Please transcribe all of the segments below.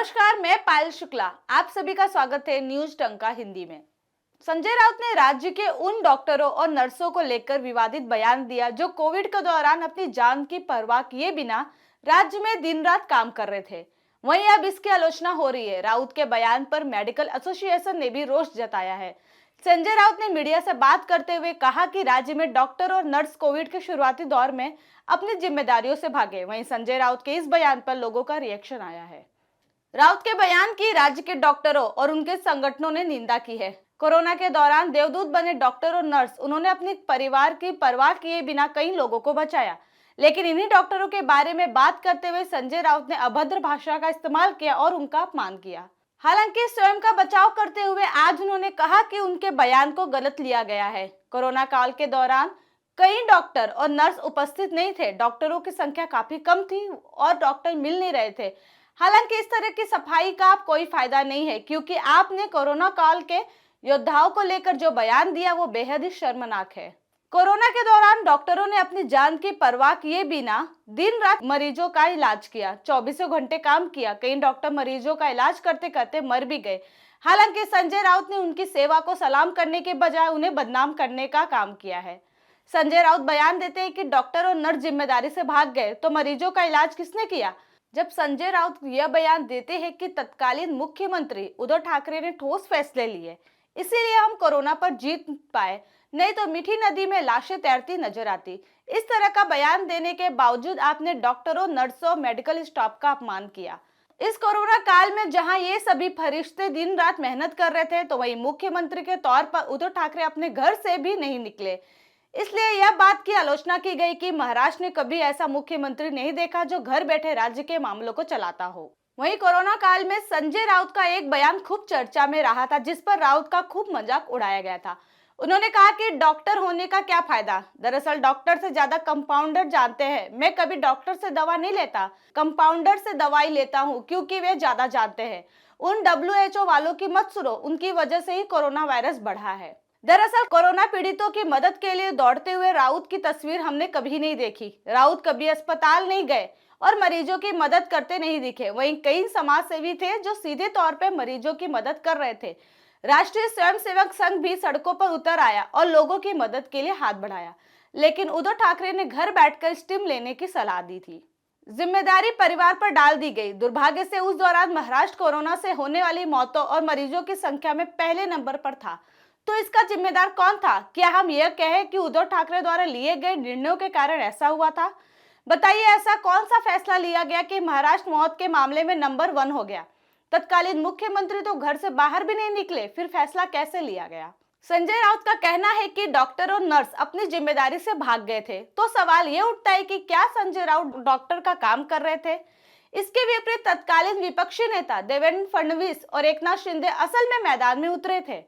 नमस्कार, मैं पायल शुक्ला। आप सभी का स्वागत है न्यूज टंका हिंदी में। संजय राउत ने राज्य के उन डॉक्टरों और नर्सों को लेकर विवादित बयान दिया जो कोविड के दौरान अपनी जान की परवाह किए बिना राज्य में दिन रात काम कर रहे थे। वहीं अब इसकी आलोचना हो रही है। राउत के बयान पर मेडिकल एसोसिएशन ने भी रोष जताया है। संजय राउत ने मीडिया से बात करते हुए कहा कि राज्य में डॉक्टर और नर्स कोविड के शुरुआती दौर में अपनी जिम्मेदारियों से भागे। वहीं संजय राउत के इस बयान पर लोगों का रिएक्शन आया है। राउत के बयान की राज्य के डॉक्टरों और उनके संगठनों ने निंदा की है। कोरोना के दौरान देवदूत बने डॉक्टर और नर्स, उन्होंने अपने परिवार की परवाह किए बिना कई लोगों को बचाया। लेकिन इन्हीं डॉक्टरों के बारे में बात करते हुए संजय राउत ने अभद्र भाषा का इस्तेमाल किया और उनका अपमान किया। हालांकि स्वयं का बचाव करते हुए आज उन्होंने कहा कि उनके बयान को गलत लिया गया है। कोरोना काल के दौरान कई डॉक्टर और नर्स उपस्थित नहीं थे। डॉक्टरों की संख्या काफी कम थी और डॉक्टर मिल नहीं रहे थे। हालांकि इस तरह की सफाई का कोई फायदा नहीं है, क्योंकि आपने कोरोना काल के योद्धाओं को लेकर जो बयान दिया वो बेहद ही शर्मनाक है। कोरोना के दौरान डॉक्टरों ने अपनी जान की परवाह किए बिना दिन रात मरीजों का इलाज किया, 24 घंटे काम किया। कई डॉक्टर मरीजों का इलाज करते करते मर भी गए। हालांकि संजय राउत ने उनकी सेवा को सलाम करने के बजाय उन्हें बदनाम करने का काम किया है। संजय राउत बयान देते हैं कि डॉक्टर और नर्स जिम्मेदारी से भाग गए तो मरीजों का इलाज किसने किया। जब संजय राउत यह बयान देते हैं कि तत्कालीन मुख्यमंत्री उद्धव ठाकरे ने ठोस फैसले लिए, इसीलिए हम कोरोना पर जीत पाए, नहीं तो मीठी नदी में लाशें तैरती नजर आती। इस तरह का बयान देने के बावजूद आपने डॉक्टरों, नर्सों, मेडिकल स्टाफ का अपमान किया। इस कोरोना काल में जहां ये सभी फरिश्ते दिन रात मेहनत कर रहे थे, तो वहीं मुख्यमंत्री के तौर पर उद्धव ठाकरे अपने घर से भी नहीं निकले। इसलिए यह बात की आलोचना की गई कि महाराष्ट्र ने कभी ऐसा मुख्यमंत्री नहीं देखा जो घर बैठे राज्य के मामलों को चलाता हो। वहीं कोरोना काल में संजय राउत का एक बयान खूब चर्चा में रहा था, जिस पर राउत का खूब मजाक उड़ाया गया था। उन्होंने कहा कि डॉक्टर होने का क्या फायदा, दरअसल डॉक्टर से ज्यादा कंपाउंडर जानते हैं। मैं कभी डॉक्टर से दवा नहीं लेता, कंपाउंडर से दवाई लेता हूँ, क्योंकि वे ज्यादा जानते हैं। उन WHO वालों की मत सुनो, उनकी वजह से ही कोरोना वायरस बढ़ा है। दरअसल कोरोना पीड़ितों की मदद के लिए दौड़ते हुए राउत की तस्वीर हमने कभी नहीं देखी। राउत कभी अस्पताल नहीं गए और मरीजों की मदद करते नहीं दिखे। वहीं कई समाज सेवी थे जो सीधे तौर पर मरीजों की मदद कर रहे थे। राष्ट्रीय स्वयंसेवक संघ भी सड़कों पर उतर आया और लोगों की मदद के लिए हाथ बढ़ाया। लेकिन उद्धव ठाकरे ने घर बैठकर स्टीम लेने की सलाह दी थी। जिम्मेदारी परिवार पर डाल दी गई। दुर्भाग्य से उस दौरान महाराष्ट्र कोरोना से होने वाली मौतों और मरीजों की संख्या में पहले नंबर पर था। तो इसका जिम्मेदार कौन था? क्या हम यह कहें कि उद्धव ठाकरे द्वारा लिए गए निर्णयों के कारण ऐसा हुआ था? बताइए, ऐसा कौन सा फैसला लिया गया कि महाराष्ट्र मौत के मामले में नंबर 1 हो गया? तत्कालीन मुख्यमंत्री तो घर से बाहर भी नहीं निकले, फिर फैसला कैसे लिया गया? संजय राउत का कहना है कि डॉक्टर और नर्स अपनी जिम्मेदारी से भाग गए थे। तो सवाल ये उठता है कि क्या संजय राउत डॉक्टर का काम कर रहे थे? इसके विपरीत तत्कालीन विपक्षी नेता देवेंद्र फडणवीस और एकनाथ शिंदे असल में मैदान में उतरे थे।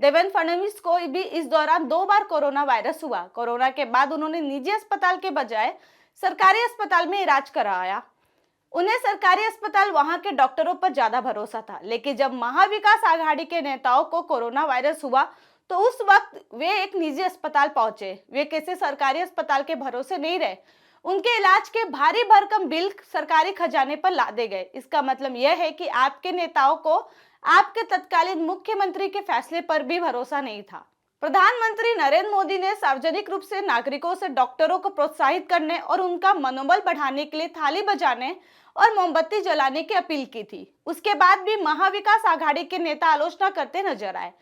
देवेंद्र फडणवीस को भी इस दौरान 2 बार कोरोना वायरस हुआ। कोरोना के बाद उन्होंने निजी अस्पताल के बजाय सरकारी अस्पताल में इलाज कराया। उन्हें सरकारी अस्पताल, वहां के डॉक्टरों पर ज्यादा भरोसा था। लेकिन जब महाविकास आघाड़ी के नेताओं को कोरोना वायरस हुआ तो उस वक्त वे एक निजी अस्पताल पहुंचे। वे किसी सरकारी अस्पताल के भरोसे नहीं रहे। उनके इलाज के भारी भरकम बिल सरकारी खजाने पर लादे गए। इसका मतलब यह है कि आपके नेताओं को आपके तत्कालीन मुख्यमंत्री के फैसले पर भी भरोसा नहीं था। प्रधानमंत्री नरेंद्र मोदी ने सार्वजनिक रूप से नागरिकों से डॉक्टरों को प्रोत्साहित करने और उनका मनोबल बढ़ाने के लिए थाली बजाने और मोमबत्ती जलाने की अपील की थी। उसके बाद भी महाविकास आघाड़ी के नेता आलोचना करते नजर आए।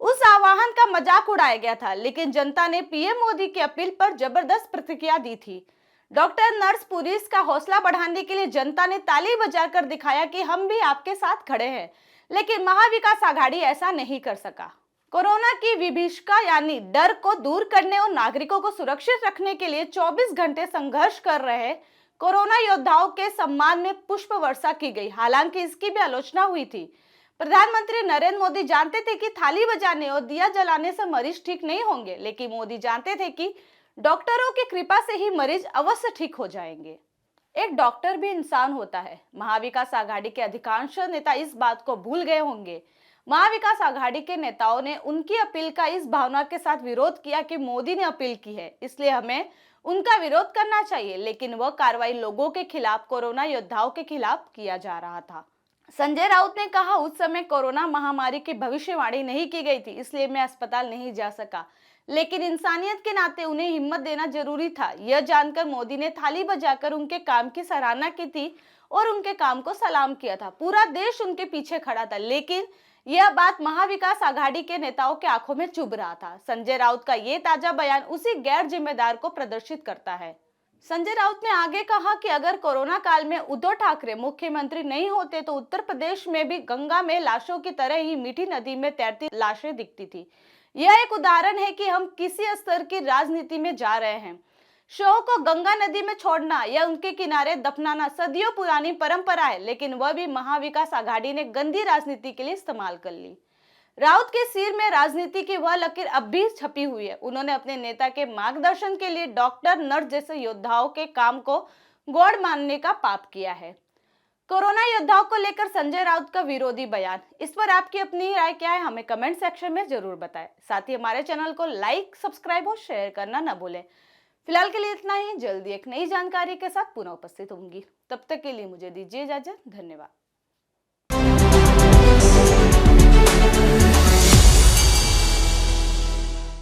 उस आह्वान का मजाक उड़ाया गया था, लेकिन जनता ने पीएम मोदी की अपील पर जबरदस्त प्रतिक्रिया दी थी। डॉक्टर, नर्स, पुलिस का हौसला बढ़ाने के लिए जनता ने ताली बजाकर दिखाया कि हम भी आपके साथ खड़े हैं। लेकिन महाविकास आघाड़ी ऐसा नहीं कर सका। कोरोना की विभीषिका यानी डर को दूर करने और नागरिकों को सुरक्षित रखने के लिए 24 घंटे संघर्ष कर रहे कोरोना योद्धाओं के सम्मान में पुष्प वर्षा की गई। हालांकि इसकी भी आलोचना हुई थी। प्रधानमंत्री नरेंद्र मोदी जानते थे कि थाली बजाने और दिया जलाने से मरीज ठीक नहीं होंगे, लेकिन मोदी जानते थे कि डॉक्टरों की कृपा से ही मरीज अवश्य ठीक हो जाएंगे। एक डॉक्टर भी इंसान होता है। महाविकास आघाड़ी के अधिकांश नेता इस बात को भूल गए होंगे। महाविकास आघाड़ी के नेताओं ने उनकी अपील का इस भावना के साथ विरोध किया कि मोदी ने अपील की है, इसलिए हमें उनका विरोध करना चाहिए। लेकिन वह कार्रवाई लोगों के खिलाफ, कोरोना योद्धाओं के खिलाफ किया जा रहा था। संजय राउत ने कहा, उस समय कोरोना महामारी की भविष्यवाणी नहीं की गई थी, इसलिए मैं अस्पताल नहीं जा सका, लेकिन इंसानियत के नाते उन्हें हिम्मत देना जरूरी था। यह जानकर मोदी ने थाली बजाकर उनके काम की सराहना की थी और उनके काम को सलाम किया था। पूरा देश उनके पीछे खड़ा था, लेकिन यह बात महाविकास आघाड़ी के नेताओं के आंखों में चुभ रहा था। संजय राउत का ये ताजा बयान उसी गैर जिम्मेदार को प्रदर्शित करता है। संजय राउत ने आगे कहा कि अगर कोरोना काल में उद्धव ठाकरे मुख्यमंत्री नहीं होते तो उत्तर प्रदेश में भी गंगा में लाशों की तरह ही मीठी नदी में तैरती लाशें दिखती थी। यह एक उदाहरण है कि हम किसी स्तर की राजनीति में जा रहे हैं। शव को गंगा नदी में छोड़ना या उनके किनारे दफनाना सदियों पुरानी परंपरा है, लेकिन वह भी महाविकास आघाड़ी ने गंदी राजनीति के लिए इस्तेमाल कर ली। राउत के सिर में राजनीति की वह लकीर अब भी छपी हुई है। उन्होंने अपने नेता के मार्गदर्शन के लिए डॉक्टर, नर्स जैसे योद्धाओं के काम को गौड़ मानने का पाप किया है। कोरोना योद्धाओं को लेकर संजय राउत का विरोधी बयान, इस पर आपकी अपनी राय क्या है, हमें कमेंट सेक्शन में जरूर बताएं। साथ ही हमारे चैनल को लाइक, सब्सक्राइब और शेयर करना न भूलें। फिलहाल के लिए इतना ही। जल्दी एक नई जानकारी के साथ पुनः उपस्थित होंगी। तब तक के लिए मुझे दीजिए इजाजत। धन्यवाद।